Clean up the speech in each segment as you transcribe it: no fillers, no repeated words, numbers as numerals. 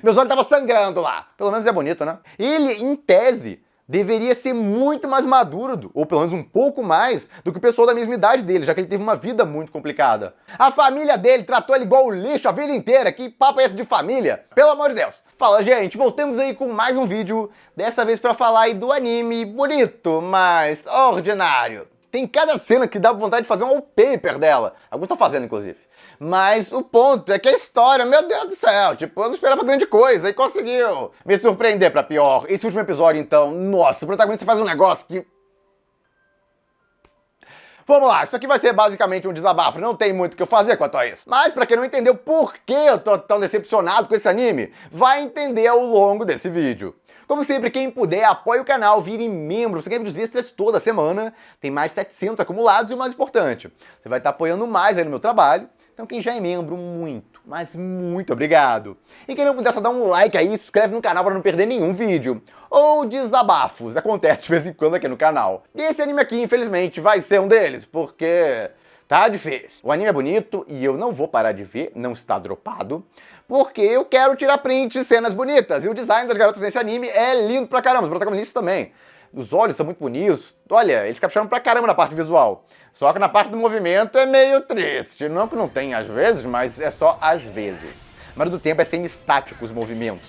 Meus olhos estavam sangrando lá. Pelo menos é bonito, né? Ele, em tese, deveria ser muito mais maduro, ou pelo menos um pouco mais, do que o pessoal da mesma idade dele, já que ele teve uma vida muito complicada. A família dele tratou ele igual lixo a vida inteira. Que papo é esse de família? Pelo amor de Deus. Fala, gente, voltamos aí com mais um vídeo, dessa vez pra falar aí do anime bonito, mas ordinário. Tem cada cena que dá vontade de fazer um wallpaper dela. Alguns estão fazendo, inclusive. Mas o ponto é que a história, meu Deus do céu, tipo, eu não esperava grande coisa e conseguiu me surpreender pra pior. Esse último episódio, então, nossa, o protagonista faz um negócio que... Vamos lá, isso aqui vai ser basicamente um desabafo, não tem muito o que eu fazer quanto a isso. Mas pra quem não entendeu por que eu tô tão decepcionado com esse anime, vai entender ao longo desse vídeo. Como sempre, quem puder, apoie o canal, vire membro, você ganha vídeos extras toda semana, tem mais de 700 acumulados e o mais importante, você vai estar apoiando mais aí no meu trabalho. Então quem já é membro, muito, mas muito obrigado. E quem não puder, só dá um like aí, se inscreve no canal para não perder nenhum vídeo. Ou desabafos, acontece de vez em quando aqui no canal. E esse anime aqui, infelizmente, vai ser um deles, porque tá difícil. O anime é bonito e eu não vou parar de ver, não está dropado, porque eu quero tirar print de cenas bonitas. E o design das garotas nesse anime é lindo pra caramba, os protagonistas também. Os olhos são muito bonitos. Olha, eles capricharam pra caramba na parte visual. Só que na parte do movimento é meio triste. Não que não tem às vezes, mas é só às vezes. A maioria do tempo é semi-estático os movimentos.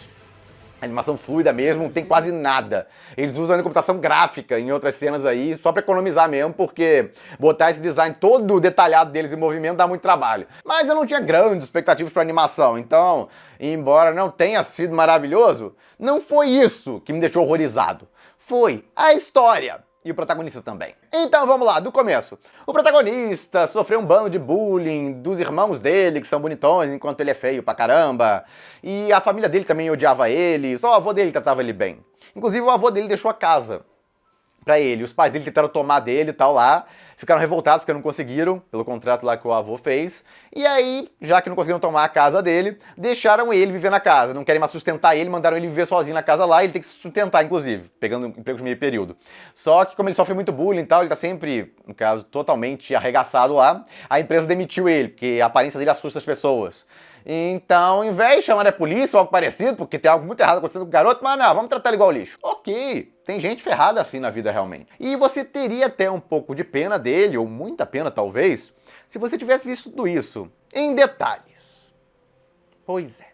A animação fluida mesmo, não tem quase nada. Eles usam a computação gráfica em outras cenas aí, só pra economizar mesmo, porque botar esse design todo detalhado deles em movimento dá muito trabalho. Mas eu não tinha grandes expectativas pra animação, então, embora não tenha sido maravilhoso, não foi isso que me deixou horrorizado. Foi a história. E o protagonista também. Então vamos lá, do começo. O protagonista sofreu um bando de bullying dos irmãos dele, que são bonitões, enquanto ele é feio pra caramba. E a família dele também odiava ele, só o avô dele tratava ele bem. Inclusive o avô dele deixou a casa pra ele. Os pais dele tentaram tomar dele e tal lá, ficaram revoltados porque não conseguiram, pelo contrato lá que o avô fez. E aí, já que não conseguiram tomar a casa dele, deixaram ele viver na casa. Não querem mais sustentar ele, mandaram ele viver sozinho na casa lá, ele tem que se sustentar, inclusive, pegando empregos de meio período. Só que como ele sofre muito bullying e tal, ele tá sempre, no caso, totalmente arregaçado lá, a empresa demitiu ele, porque a aparência dele assusta as pessoas. Então, ao invés de chamar a polícia ou algo parecido, porque tem algo muito errado acontecendo com o garoto, mas não, vamos tratar ele igual lixo. Ok, tem gente ferrada assim na vida realmente. E você teria até um pouco de pena dele, ou muita pena talvez, se você tivesse visto tudo isso em detalhes. Pois é,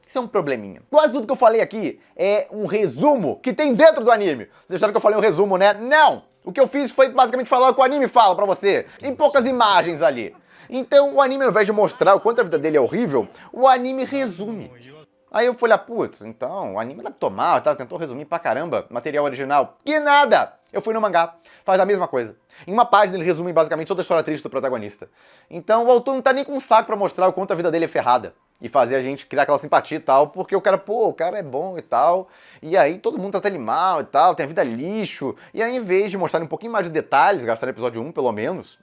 isso é um probleminha. Quase tudo que eu falei aqui é um resumo que tem dentro do anime. Vocês acharam que eu falei um resumo, né? Não! O que eu fiz foi basicamente falar o que o anime fala pra você, em poucas imagens ali. Então o anime, ao invés de mostrar o quanto a vida dele é horrível, o anime resume. Aí eu falei, putz, então o anime adaptou mal, tá? Tentou resumir pra caramba material original. Que nada! Eu fui no mangá, faz a mesma coisa. Em uma página ele resume basicamente toda a história triste do protagonista. Então o autor não tá nem com um saco pra mostrar o quanto a vida dele é ferrada. E fazer a gente criar aquela simpatia e tal, porque o cara é bom e tal. E aí todo mundo trata ele mal e tal, tem a vida lixo. E aí, em vez de mostrar um pouquinho mais de detalhes, gastar no episódio 1 pelo menos,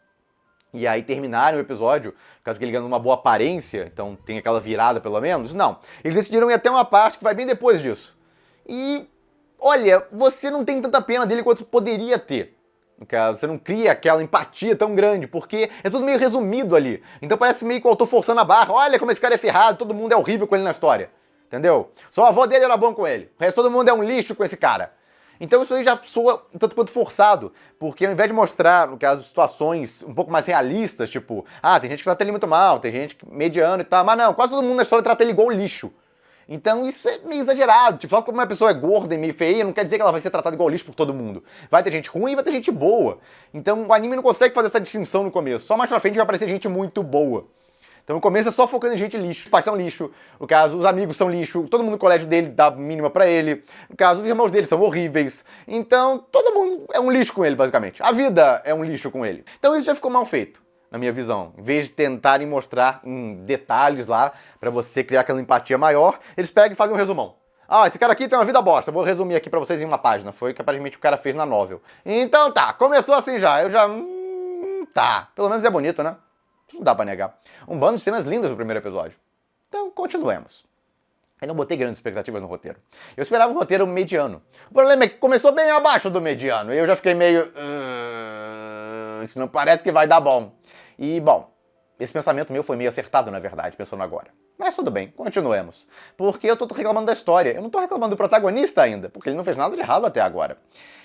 e aí terminarem o episódio, caso que ele ganhe uma boa aparência, então tem aquela virada pelo menos, não. Eles decidiram ir até uma parte que vai bem depois disso. E, olha, você não tem tanta pena dele quanto poderia ter. No caso, você não cria aquela empatia tão grande, porque é tudo meio resumido ali. Então parece meio que o autor forçando a barra. Olha como esse cara é ferrado, todo mundo é horrível com ele na história. Entendeu? Só o avô dele era bom com ele. O resto todo mundo é um lixo com esse cara. Então isso aí já soa tanto quanto forçado, porque ao invés de mostrar, no caso, situações um pouco mais realistas, tipo, tem gente que trata ele muito mal, tem gente mediano e tal, mas não, quase todo mundo na história trata ele igual lixo. Então isso é meio exagerado, tipo, só porque uma pessoa é gorda e meio feia, não quer dizer que ela vai ser tratada igual lixo por todo mundo. Vai ter gente ruim e vai ter gente boa. Então o anime não consegue fazer essa distinção no começo, só mais pra frente vai aparecer gente muito boa. Então no começo é só focando em gente lixo, os pais são lixo, no caso os amigos são lixo, todo mundo no colégio dele dá mínima pra ele, no caso os irmãos dele são horríveis, então todo mundo é um lixo com ele basicamente, a vida é um lixo com ele. Então isso já ficou mal feito, na minha visão. Em vez de tentarem mostrar em detalhes lá, pra você criar aquela empatia maior, eles pegam e fazem um resumão. Esse cara aqui tem uma vida bosta, vou resumir aqui pra vocês em uma página, foi o que aparentemente o cara fez na novel. Então tá, começou assim já, eu já... tá, pelo menos é bonito, né? Não dá pra negar. Um bando de cenas lindas no primeiro episódio. Então, continuemos. Eu não botei grandes expectativas no roteiro. Eu esperava um roteiro mediano. O problema é que começou bem abaixo do mediano. E eu já fiquei meio... isso não parece que vai dar bom. E, bom, esse pensamento meu foi meio acertado, na verdade, pensando agora. Mas tudo bem, continuemos. Porque eu tô reclamando da história, eu não tô reclamando do protagonista ainda, porque ele não fez nada de errado até agora.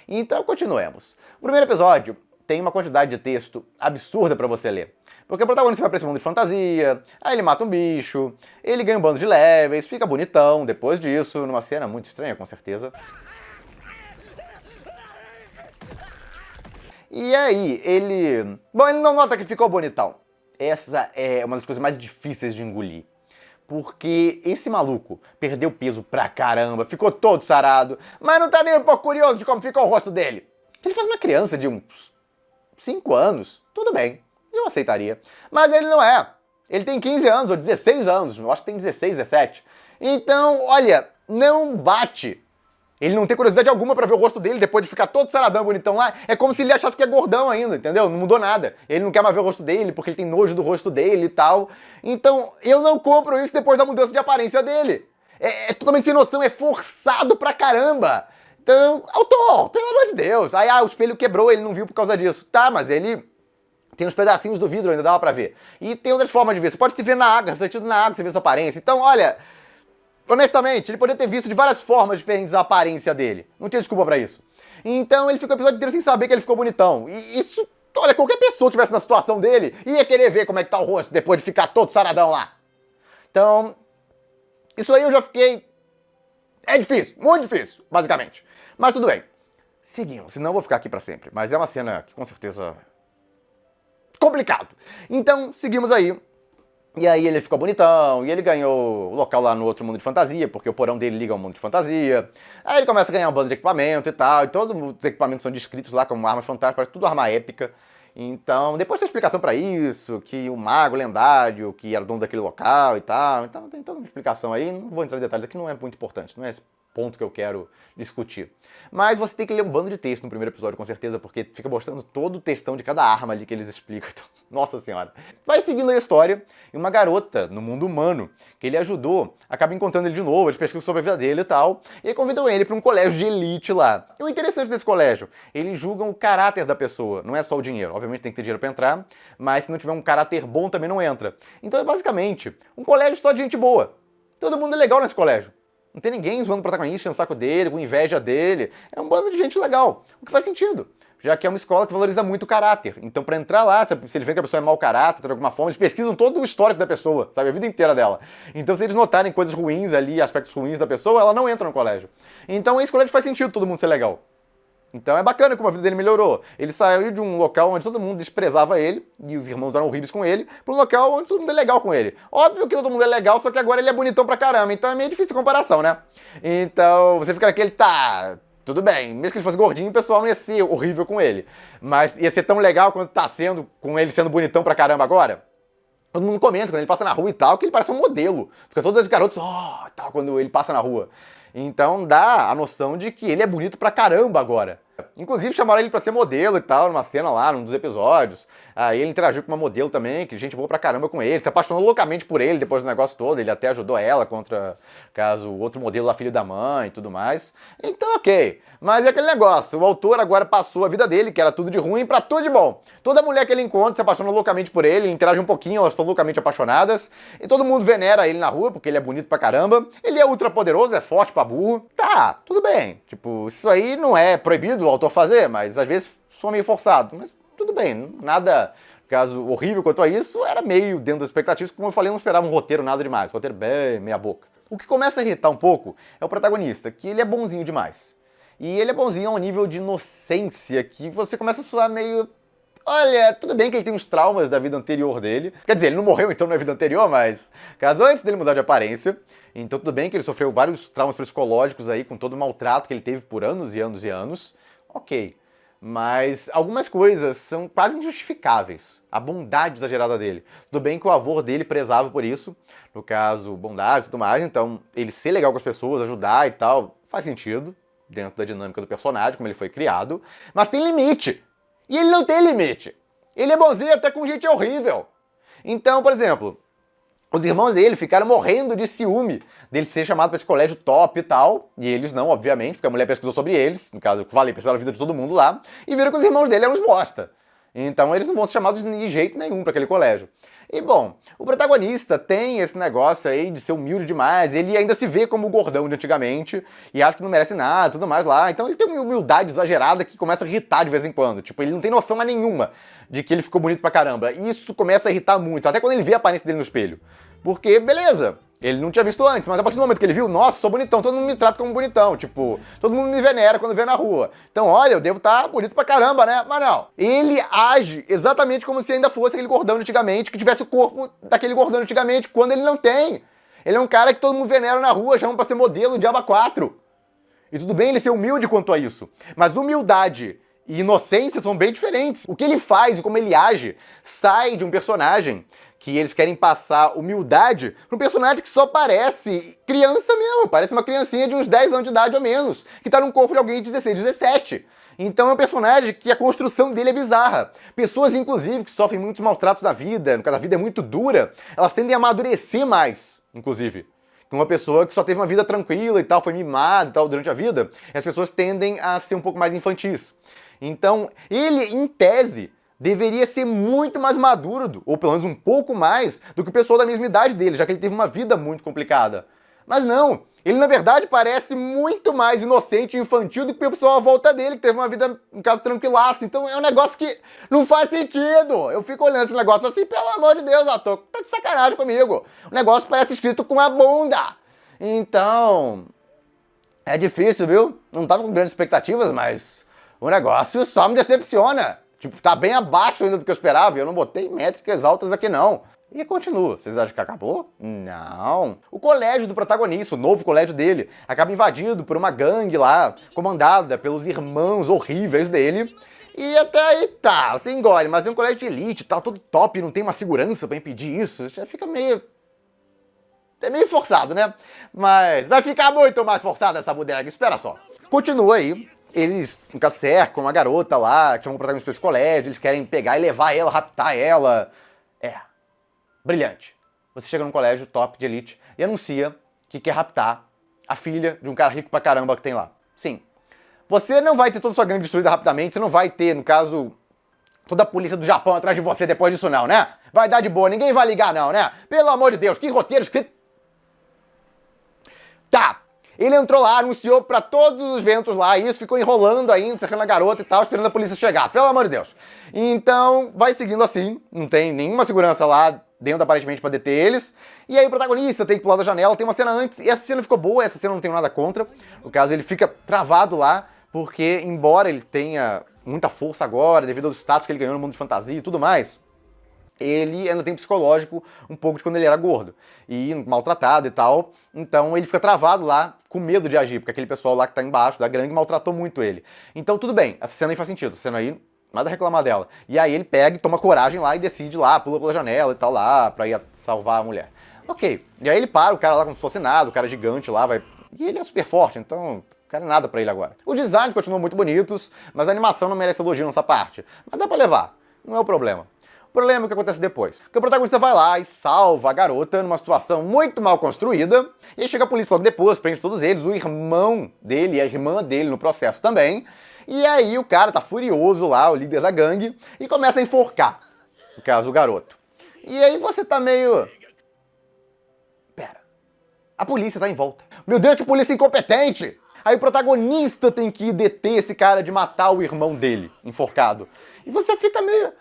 Então, continuemos. O primeiro episódio tem uma quantidade de texto absurda pra você ler. Porque o protagonista vai pra esse mundo de fantasia, aí ele mata um bicho, ele ganha um bando de levels, fica bonitão depois disso, numa cena muito estranha, com certeza. E aí, ele... Bom, ele não nota que ficou bonitão. Essa é uma das coisas mais difíceis de engolir. Porque esse maluco perdeu peso pra caramba, ficou todo sarado, mas não tá nem um pouco curioso de como ficou o rosto dele. Ele faz uma criança de uns 5 anos, tudo bem, eu aceitaria. Mas ele não é. Ele tem 15 anos ou 16 anos, eu acho que tem 16, 17. Então, olha, não bate. Ele não tem curiosidade alguma pra ver o rosto dele depois de ficar todo saradão, bonitão lá. É como se ele achasse que é gordão ainda, entendeu? Não mudou nada. Ele não quer mais ver o rosto dele porque ele tem nojo do rosto dele e tal. Então, eu não compro isso depois da mudança de aparência dele. É totalmente sem noção, é forçado pra caramba. Então, autor, pelo amor de Deus. Aí, o espelho quebrou, ele não viu por causa disso. Tá, mas ele... Tem uns pedacinhos do vidro ainda, dava pra ver. E tem outras formas de ver. Você pode se ver na água, refletido na água, você vê sua aparência. Então, olha... Honestamente, ele poderia ter visto de várias formas diferentes a aparência dele. Não tinha desculpa pra isso. Então ele ficou o episódio inteiro sem saber que ele ficou bonitão. E isso, olha, qualquer pessoa que estivesse na situação dele ia querer ver como é que tá o rosto depois de ficar todo saradão lá. Então, isso aí eu já fiquei... É difícil, muito difícil, basicamente. Mas tudo bem. Seguimos, senão eu vou ficar aqui pra sempre. Mas é uma cena que com certeza... complicado. Então, seguimos aí. E aí ele ficou bonitão, e ele ganhou o local lá no outro mundo de fantasia, porque o porão dele liga ao mundo de fantasia. Aí ele começa a ganhar um bando de equipamento e tal, e todos os equipamentos são descritos lá como armas fantásticas, parece tudo arma épica. Então, depois tem explicação pra isso, que o mago lendário, que era dono daquele local e tal. Então tem toda uma explicação aí, não vou entrar em detalhes aqui, não é muito importante, não é esse ponto que eu quero discutir. Mas você tem que ler um bando de texto no primeiro episódio, com certeza, porque fica mostrando todo o textão de cada arma ali que eles explicam. Então, nossa senhora. Vai seguindo a história, e uma garota no mundo humano, que ele ajudou, acaba encontrando ele de novo, eles pesquisam sobre a vida dele e tal, e convidam ele para um colégio de elite lá. E o interessante desse colégio, eles julgam o caráter da pessoa, não é só o dinheiro. Obviamente tem que ter dinheiro para entrar, mas se não tiver um caráter bom também não entra. Então é basicamente um colégio só de gente boa. Todo mundo é legal nesse colégio. Não tem ninguém zoando o protagonista, no saco dele, com inveja dele. É um bando de gente legal, o que faz sentido, já que é uma escola que valoriza muito o caráter. Então, pra entrar lá, se eles veem que a pessoa é mau caráter, de alguma forma, eles pesquisam todo o histórico da pessoa, sabe? A vida inteira dela. Então, se eles notarem coisas ruins ali, aspectos ruins da pessoa, ela não entra no colégio. Então, esse colégio faz sentido todo mundo ser legal. Então é bacana como a vida dele melhorou. Ele saiu de um local onde todo mundo desprezava ele, e os irmãos eram horríveis com ele, para um local onde todo mundo é legal com ele. Óbvio que todo mundo é legal, só que agora ele é bonitão pra caramba, então é meio difícil a comparação, né? Então você fica naquele, tá, tudo bem, mesmo que ele fosse gordinho, o pessoal não ia ser horrível com ele. Mas ia ser tão legal quanto tá sendo, com ele sendo bonitão pra caramba agora. Todo mundo comenta quando ele passa na rua e tal, que ele parece um modelo. Fica todos os garotos, tal, quando ele passa na rua. Então dá a noção de que ele é bonito pra caramba agora. Inclusive chamaram ele pra ser modelo e tal, numa cena lá, num dos episódios. Aí ele interagiu com uma modelo também, que gente boa pra caramba com ele. Se apaixonou loucamente por ele depois do negócio todo. Ele até ajudou ela contra, caso, o outro modelo lá, filho da mãe e tudo mais. Então ok. Mas é aquele negócio, o autor agora passou a vida dele, que era tudo de ruim, pra tudo de bom. Toda mulher que ele encontra se apaixona loucamente por ele interage um pouquinho, elas estão loucamente apaixonadas. E todo mundo venera ele na rua, porque ele é bonito pra caramba. Ele é ultra poderoso, é forte pra burro. Tá, tudo bem. Tipo, isso aí não é proibido o autor fazer, mas às vezes soa meio forçado. Mas tudo bem, nada... Caso horrível quanto a isso, era meio dentro das expectativas, como eu falei, eu não esperava um roteiro nada demais, um roteiro bem meia boca. O que começa a irritar um pouco é o protagonista, que ele é bonzinho demais. E ele é bonzinho a um nível de inocência que você começa a soar meio... Olha, tudo bem que ele tem uns traumas da vida anterior dele. Quer dizer, ele não morreu então na vida anterior, mas... Caso antes dele mudar de aparência. Então tudo bem que ele sofreu vários traumas psicológicos aí, com todo o maltrato que ele teve por anos e anos e anos. Ok. Mas algumas coisas são quase injustificáveis. A bondade exagerada dele. Tudo bem que o avô dele prezava por isso. No caso, bondade e tudo mais. Então, ele ser legal com as pessoas, ajudar e tal, faz sentido. Dentro da dinâmica do personagem, como ele foi criado. Mas tem limite. E ele não tem limite. Ele é bonzinho até com gente horrível. Então, por exemplo, os irmãos dele ficaram morrendo de ciúme dele ser chamado para esse colégio top e tal. E eles não, obviamente, porque a mulher pesquisou sobre eles. No caso, eu falei, pesquisaram a vida de todo mundo lá. E viram que os irmãos dele eram uns bosta. Então eles não vão ser chamados de jeito nenhum para aquele colégio. E bom, o protagonista tem esse negócio aí de ser humilde demais, ele ainda se vê como o gordão de antigamente, e acha que não merece nada, tudo mais lá. Então ele tem uma humildade exagerada que começa a irritar de vez em quando. Tipo, ele não tem noção mais nenhuma de que ele ficou bonito pra caramba. E isso começa a irritar muito, até quando ele vê a aparência dele no espelho. Porque, beleza, ele não tinha visto antes, mas a partir do momento que ele viu, nossa, sou bonitão, todo mundo me trata como bonitão, tipo, todo mundo me venera quando vê na rua. Então, olha, eu devo estar bonito pra caramba, né? Mas não. Ele age exatamente como se ainda fosse aquele gordão de antigamente, que tivesse o corpo daquele gordão de antigamente, quando ele não tem. Ele é um cara que todo mundo venera na rua, chama pra ser modelo de Diaba 4. E tudo bem ele ser humilde quanto a isso, mas humildade e inocência são bem diferentes. O que ele faz e como ele age sai de um personagem que eles querem passar humildade para um personagem que só parece criança mesmo, parece uma criancinha de uns 10 anos de idade ou menos, que tá num corpo de alguém de 16, 17. Então é um personagem que a construção dele é bizarra. Pessoas, inclusive, que sofrem muitos maus tratos da vida, no caso a vida é muito dura, elas tendem a amadurecer mais, inclusive. Uma pessoa que só teve uma vida tranquila e tal, foi mimada e tal durante a vida, as pessoas tendem a ser um pouco mais infantis. Então, ele, em tese, deveria ser muito mais maduro, ou pelo menos um pouco mais, do que o pessoal da mesma idade dele, já que ele teve uma vida muito complicada. Mas não, ele na verdade parece muito mais inocente e infantil do que o pessoal à volta dele, que teve uma vida, no caso, tranquilaça. Então é um negócio que não faz sentido. Eu fico olhando esse negócio assim, pelo amor de Deus, ator, tá de sacanagem comigo. O negócio parece escrito com a bunda. Então, é difícil, viu? Não tava com grandes expectativas, mas o negócio só me decepciona. Tipo, tá bem abaixo ainda do que eu esperava, e eu não botei métricas altas aqui não. E continua. Vocês acham que acabou? Não. O colégio do protagonista, o novo colégio dele, acaba invadido por uma gangue lá, comandada pelos irmãos horríveis dele. E até aí tá, você engole, mas é um colégio de elite, tá todo top, não tem uma segurança pra impedir isso. Já fica meio... é meio forçado, né? Mas vai ficar muito mais forçado essa bodega, espera só. Continua aí. Eles cercam uma garota lá, que chamam o protagonista pra esse colégio, eles querem pegar e levar ela, raptar ela. É. Brilhante. Você chega num colégio top de elite e anuncia que quer raptar a filha de um cara rico pra caramba que tem lá. Sim. Você não vai ter toda a sua gangue destruída rapidamente, você não vai ter, no caso, toda a polícia do Japão atrás de você depois disso não, né? Vai dar de boa, ninguém vai ligar não, né? Pelo amor de Deus, que roteiro escrito... Tá. Ele entrou lá, anunciou pra todos os ventos lá, isso ficou enrolando ainda, cercando a garota e tal, esperando a polícia chegar, pelo amor de Deus. Então, vai seguindo assim, não tem nenhuma segurança lá dentro, aparentemente, pra deter eles. E aí o protagonista tem que pular da janela, tem uma cena antes, e essa cena ficou boa, essa cena não tenho nada contra. No caso, ele fica travado lá, porque, embora ele tenha muita força agora, devido aos status que ele ganhou no mundo de fantasia e tudo mais, ele ainda tem psicológico um pouco de quando ele era gordo e maltratado e tal, então ele fica travado lá com medo de agir, porque aquele pessoal lá que tá embaixo da gangue maltratou muito ele. Então tudo bem, essa cena aí faz sentido, essa cena aí, nada a reclamar dela. E aí ele pega e toma coragem lá e decide lá, pula pela janela e tal lá, pra ir salvar a mulher. Ok, e aí ele para, o cara lá como se fosse nada, o cara gigante lá vai... E ele é super forte, então... cara, nada pra ele agora. Os designs continuam muito bonitos, mas a animação não merece elogio nessa parte. Mas dá pra levar, não é o problema. O problema é o que acontece depois. Que o protagonista vai lá e salva a garota numa situação muito mal construída. E aí chega a polícia logo depois, prende todos eles, o irmão dele e a irmã dele no processo também. E aí o cara tá furioso lá, o líder da gangue, e começa a enforcar, no caso, o garoto. E aí você tá meio... pera, a polícia tá em volta. Meu Deus, que polícia incompetente! Aí o protagonista tem que ir deter esse cara de matar o irmão dele, enforcado. E você fica meio...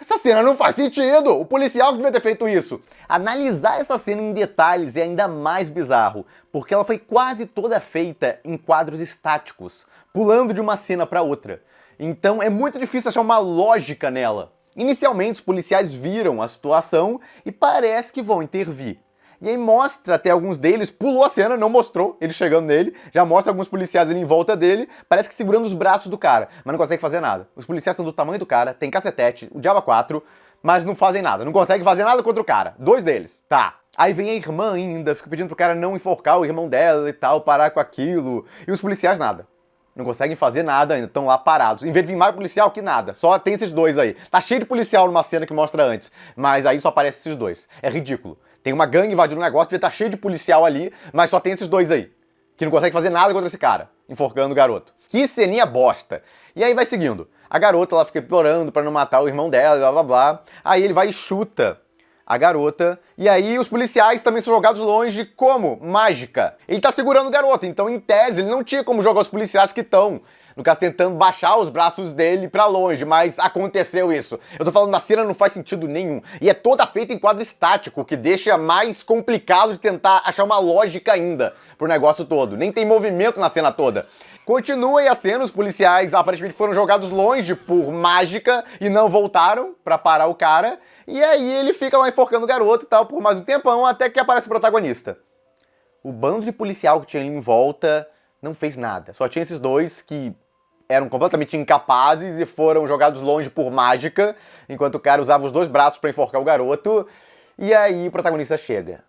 essa cena não faz sentido! O policial que devia ter feito isso. Analisar essa cena em detalhes é ainda mais bizarro, porque ela foi quase toda feita em quadros estáticos, pulando de uma cena para outra. Então é muito difícil achar uma lógica nela. Inicialmente os policiais viram a situação e parece que vão intervir. E aí mostra até alguns deles, pulou a cena, não mostrou ele chegando nele, já mostra alguns policiais ali em volta dele, parece que segurando os braços do cara, mas não consegue fazer nada. Os policiais são do tamanho do cara, tem cacetete, o Diaba 4, mas não fazem nada, não conseguem fazer nada contra o cara. 2 deles, tá. Aí vem a irmã ainda, fica pedindo pro cara não enforcar o irmão dela e tal, parar com aquilo, e os policiais nada. Não conseguem fazer nada ainda, estão lá parados. Em vez de vir mais policial que nada, só tem esses 2 aí. Tá cheio de policial numa cena que mostra antes, mas aí só aparece esses 2. É ridículo. Tem uma gangue invadindo o negócio, devia estar cheio de policial ali, mas só tem esses 2 aí, que não conseguem fazer nada contra esse cara. enforcando o garoto. Que ceninha bosta. E aí vai seguindo. A garota, ela fica implorando pra não matar o irmão dela, blá blá blá. Aí ele vai e chuta a garota, e aí os policiais também são jogados longe como? Mágica. Ele tá segurando o garoto, então em tese ele não tinha como jogar os policiais que estão, no caso, tentando baixar os braços dele pra longe, mas aconteceu isso. Eu tô falando, a cena não faz sentido nenhum, e é toda feita em quadro estático, o que deixa mais complicado de tentar achar uma lógica ainda pro negócio todo. Nem tem movimento na cena toda. Continua aí a cena, os policiais aparentemente foram jogados longe por mágica e não voltaram pra parar o cara. E aí ele fica lá enforcando o garoto e tal por mais um tempão, até que aparece o protagonista. O bando de policial que tinha ali em volta não fez nada. Só tinha esses dois que eram completamente incapazes e foram jogados longe por mágica, enquanto o cara usava os dois braços pra enforcar o garoto. E aí o protagonista chega.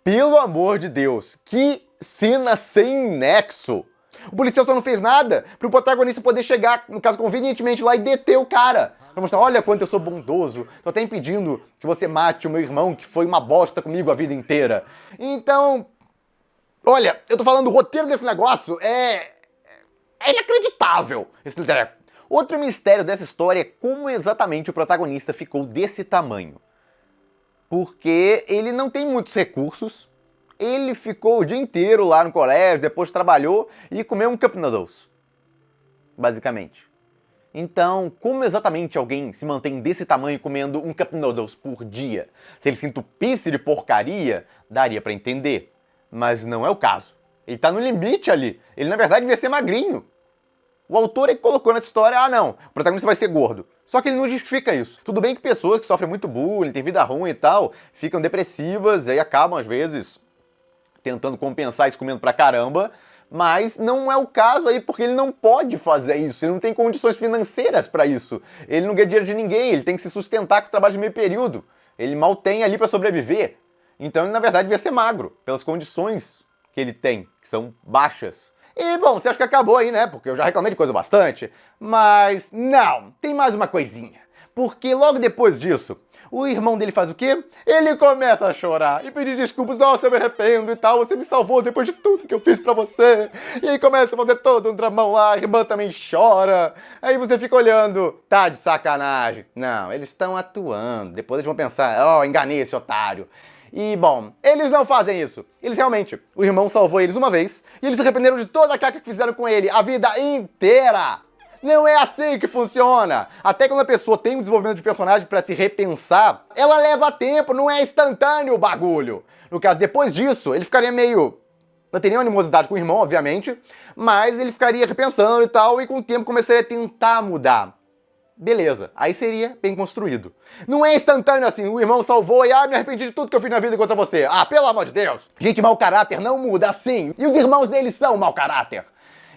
Pelo amor de Deus, que cena sem nexo! O policial só não fez nada pro protagonista poder chegar, no caso, convenientemente lá e deter o cara. Pra mostrar, olha quanto eu sou bondoso, tô até impedindo que você mate o meu irmão, que foi uma bosta comigo a vida inteira. Então, olha, eu tô falando, o roteiro desse negócio é inacreditável, esse treco. Outro mistério dessa história é como exatamente o protagonista ficou desse tamanho. Porque ele não tem muitos recursos, ele ficou o dia inteiro lá no colégio, depois trabalhou e comeu um Cup Noodles, basicamente. Então, como exatamente alguém se mantém desse tamanho comendo um Cup Noodles por dia? Se ele se entupisse de porcaria, daria pra entender. Mas não é o caso. Ele tá no limite ali. Ele, na verdade, devia ser magrinho. O autor é que colocou nessa história, não, o protagonista vai ser gordo. Só que ele não justifica isso. Tudo bem que pessoas que sofrem muito bullying, têm vida ruim e tal, ficam depressivas e aí acabam, às vezes, tentando compensar isso comendo pra caramba, mas não é o caso aí, porque ele não pode fazer isso, ele não tem condições financeiras pra isso. Ele não ganha dinheiro de ninguém, ele tem que se sustentar com o trabalho de meio período. Ele mal tem ali pra sobreviver. Então ele, na verdade, devia ser magro, pelas condições que ele tem, que são baixas. E, bom, você acha que acabou aí, né? Porque eu já reclamei de coisa bastante. Mas, não, tem mais uma coisinha. Porque logo depois disso, o irmão dele faz o quê? Ele começa a chorar e pedir desculpas. Nossa, eu me arrependo e tal, você me salvou depois de tudo que eu fiz pra você. E aí começa a fazer todo um dramão lá, a irmã também chora. Aí você fica olhando, tá de sacanagem. Não, eles estão atuando. Depois eles vão pensar, ó, enganei esse otário. E, bom, eles não fazem isso. Eles realmente, o irmão salvou eles uma vez e eles se arrependeram de toda a caca que fizeram com ele a vida inteira. Não é assim que funciona. Até quando a pessoa tem um desenvolvimento de personagem pra se repensar, ela leva tempo, não é instantâneo o bagulho. No caso, depois disso, ele ficaria meio... Não teria uma animosidade com o irmão, obviamente, mas ele ficaria repensando e tal, e com o tempo começaria a tentar mudar. Beleza, aí seria bem construído. Não é instantâneo assim, o irmão salvou e me arrependi de tudo que eu fiz na vida contra você. Pelo amor de Deus. Gente, mau caráter não muda assim. E os irmãos deles são mau caráter.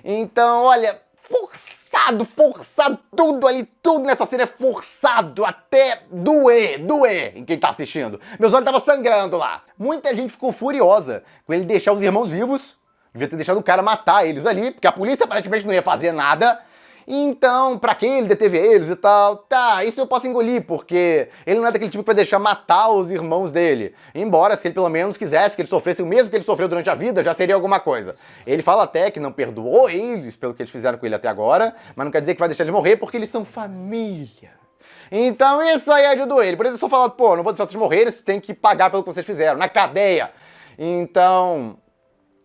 Então, olha, forçado, tudo ali, tudo nessa cena é forçado, até doer em quem tá assistindo. Meus olhos estavam sangrando lá. Muita gente ficou furiosa com ele deixar os irmãos vivos, devia ter deixado o cara matar eles ali, porque a polícia aparentemente não ia fazer nada. Então, pra que ele deteve eles e tal? Tá, isso eu posso engolir, porque ele não é daquele tipo que vai deixar matar os irmãos dele. Embora, se ele pelo menos quisesse que ele sofresse o mesmo que ele sofreu durante a vida, já seria alguma coisa. Ele fala até que não perdoou eles pelo que eles fizeram com ele até agora, mas não quer dizer que vai deixar eles morrer, porque eles são família. Então isso aí é de doer. Por isso eu estou falando, pô, não vou deixar vocês morrerem, vocês têm que pagar pelo que vocês fizeram, na cadeia. Então,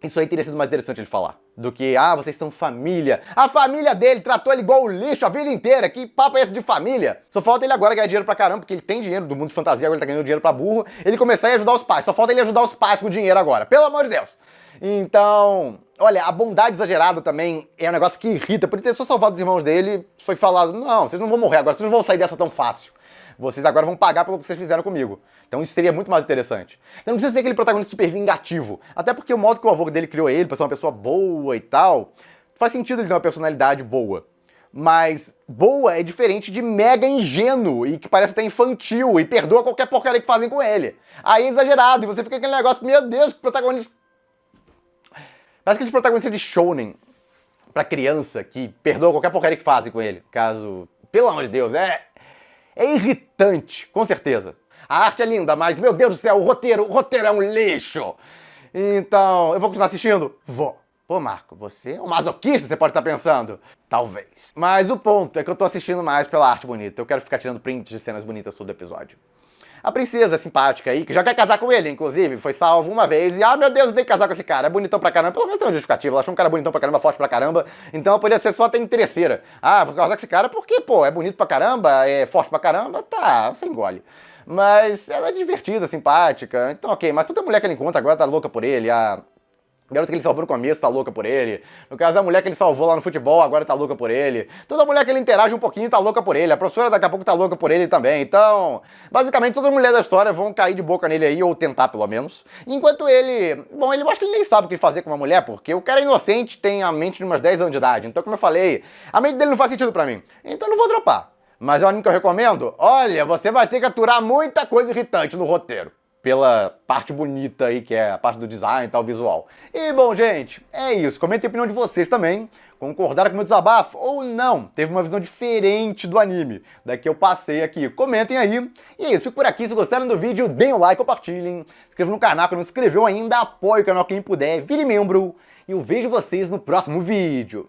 isso aí teria sido mais interessante ele falar. Do que, vocês são família. A família dele tratou ele igual o lixo a vida inteira. Que papo é esse de família? Só falta ele agora ganhar dinheiro pra caramba, porque ele tem dinheiro do mundo de fantasia, agora ele tá ganhando dinheiro pra burro. Ele começar a ajudar os pais. Só falta ele ajudar os pais com dinheiro agora. Pelo amor de Deus. Então, olha, a bondade exagerada também é um negócio que irrita. Por ele ter só salvado os irmãos dele, foi falado, não, vocês não vão morrer agora, vocês não vão sair dessa tão fácil. Vocês agora vão pagar pelo que vocês fizeram comigo. Então isso seria muito mais interessante. Então não precisa ser aquele protagonista super vingativo. Até porque o modo que o avô dele criou ele, pra ser uma pessoa boa e tal, faz sentido ele ter uma personalidade boa. Mas boa é diferente de mega ingênuo e que parece até infantil e perdoa qualquer porcaria que fazem com ele. Aí é exagerado e você fica aquele negócio, meu Deus, que protagonista... Parece aquele protagonista de shounen pra criança que perdoa qualquer porcaria que fazem com ele. Caso, pelo amor de Deus, é irritante, com certeza. A arte é linda, mas, meu Deus do céu, o roteiro é um lixo. Então, eu vou continuar assistindo? Vou. Pô, Marco, você é um masoquista, você pode estar pensando. Talvez. Mas o ponto é que eu tô assistindo mais pela arte bonita. Eu quero ficar tirando prints de cenas bonitas todo episódio. A princesa simpática aí, que já quer casar com ele, inclusive, foi salvo uma vez e, meu Deus, eu tenho que casar com esse cara, é bonitão pra caramba, pelo menos tem uma justificativa, ela achou um cara bonitão pra caramba, forte pra caramba, então ela poderia ser só até interesseira. Vou casar com esse cara porque, pô, é bonito pra caramba, é forte pra caramba, tá, você engole. Mas ela é divertida, simpática, então ok, mas toda mulher que ele encontra agora tá louca por ele, a garota que ele salvou no começo tá louca por ele. No caso, a mulher que ele salvou lá no futebol agora tá louca por ele. Toda mulher que ele interage um pouquinho tá louca por ele. A professora daqui a pouco tá louca por ele também. Então, basicamente, todas as mulheres da história vão cair de boca nele aí, ou tentar pelo menos. Enquanto ele... Bom, ele acho que ele nem sabe o que fazer com uma mulher, porque o cara é inocente, tem a mente de umas 10 anos de idade. Então, como eu falei, a mente dele não faz sentido pra mim. Então eu não vou dropar. Mas é um anime que eu recomendo? Olha, você vai ter que aturar muita coisa irritante no roteiro. Pela parte bonita aí, que é a parte do design e tal, visual. E, bom, gente, é isso. Comentem a opinião de vocês também. Concordaram com o meu desabafo ou não? Teve uma visão diferente do anime da que eu passei aqui. Comentem aí. E é isso, fico por aqui. Se gostaram do vídeo, deem o like, compartilhem. Se inscrevam no canal, que não se inscreveu ainda, apoie o canal quem puder, vire membro. E eu vejo vocês no próximo vídeo.